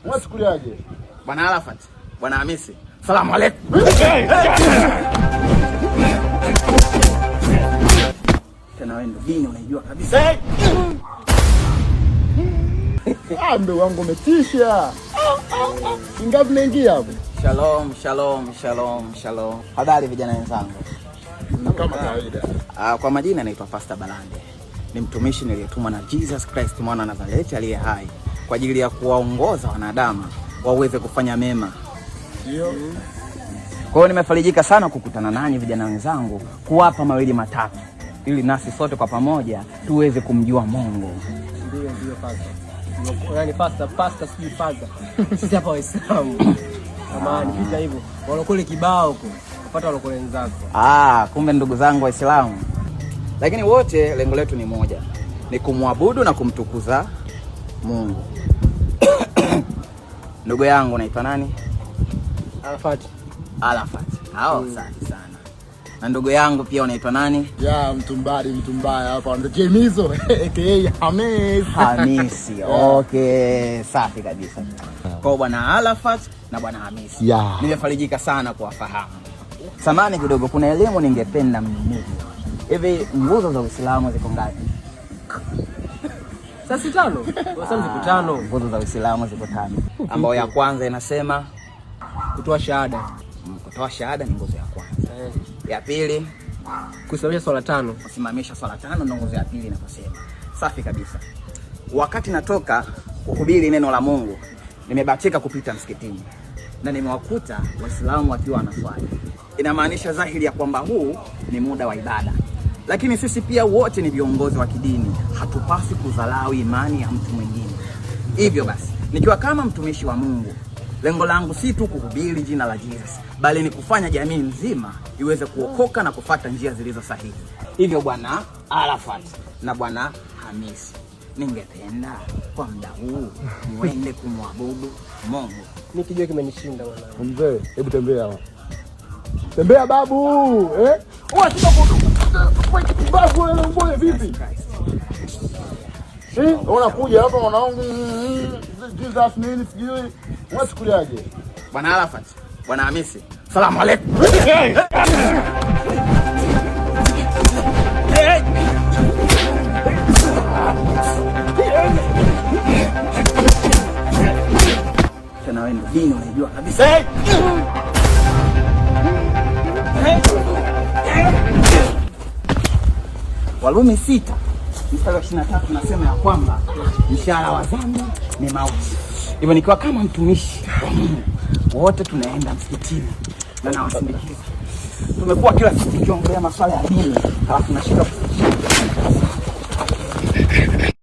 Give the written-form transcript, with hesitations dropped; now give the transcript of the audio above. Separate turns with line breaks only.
Unasikuliaje?
Bwana Arafat, Bwana Hamisi. Salamu alaykum. Tena wewe ndio dini unaijua kabisa.
Ndugu wangu umetisha. Ingapi naingia hapo?
Shalom, shalom, shalom, shalom. Habari vijana wenzangu.
Kama kawaida.
Kwa majina naitwa Pastor Balande. Ni mtumishi niliyetumwa na Jesus Christ mwana wa Nazareti aliye hai kwa ajili ya kuwaongoza wanadamu waweze kufanya mema.
Ndio.
Kwa hiyo nimefarijika sana kukutana nanyi vijana wenzangu, kuwapa mawili matatu ili nasi sote kwa pamoja tuweze kumjua Mungu.
Ndio Pastor. Yaani Pastor si Father. Sisi hapa Waislamu. Kama ni vita hivyo, walokole kibao huko. Upata walokole wenzako.
Kumbe ndugu zangu Waislamu. Lakini wote lengo letu ni moja. Ni kumwabudu na kumtukuza Mungu. Ndugu yangu unaitwa nani?
Arafat.
Safi sana. Na ndugu yangu pia unaitwa nani?
Mtumbaya hapa ndo Jemizo aka
Hamisi. Okay, safi kabisa. Kwa Bwana Arafat na Bwana Hamisi. Nimefarijika sana kuwafahamu. Samahani kidogo, kuna elimu ningependa mnipe. Hivi nguzo za Uislamu ziko ngapi?
Sasa 5. Wasema ziko 5.
Nguzo za Uislamu ziko 5. Ambayo ya kwanza inasema
kutoa shahada.
Kutoa shahada ni nguzo ya kwanza. Ya pili
kusimamisha swala 5.
Kusimamisha swala 5 ndio nguzo ya pili inaposema. Safi kabisa. Wakati natoka kuhubiri neno la Mungu, nimebahatika kupita msikitini na nimewakuta Waislamu wakiwa wanaswali. Inamaanisha dhahiri ya kwamba huu ni muda wa ibada. Lakini sisi pia wote ni viongozi wa kidini, hatupasi kudharau imani ya mtu mwingine. Hivyo basi, nikiwa kama mtumishi wa Mungu, lengo langu si tu kuhubiri jina la Jesus, bali ni kufanya jamii nzima iweze kuokoka na kufuata njia zilizo sahihi. Hivyo Bwana Arafat na Bwana Hamisi, ningependa kwa muda huu muende kumwabudu Mungu.
Mimi kijua kimenishinda bwana.
Mzee, hebu tembea hapa. Tembea babu, babu wewe mbona vipi? Unakuja hapa mwanangu, Jesus nini sijui. Unasikuliaje?
Bwana Arafat, Bwana Hamisi. Salamu alaykum. Tena wewe ndio dini unaijua kabisa. Warumi 6 mstari wa 23 nasema ya kwamba mshahara wa dhambi ni mauti. Hivyo nikiwa kama mtumishi wote tunaenda msikitini na nawasindikiza. Tumekuwa kila siku tukiongelea masuala ya dini, halafu tunashika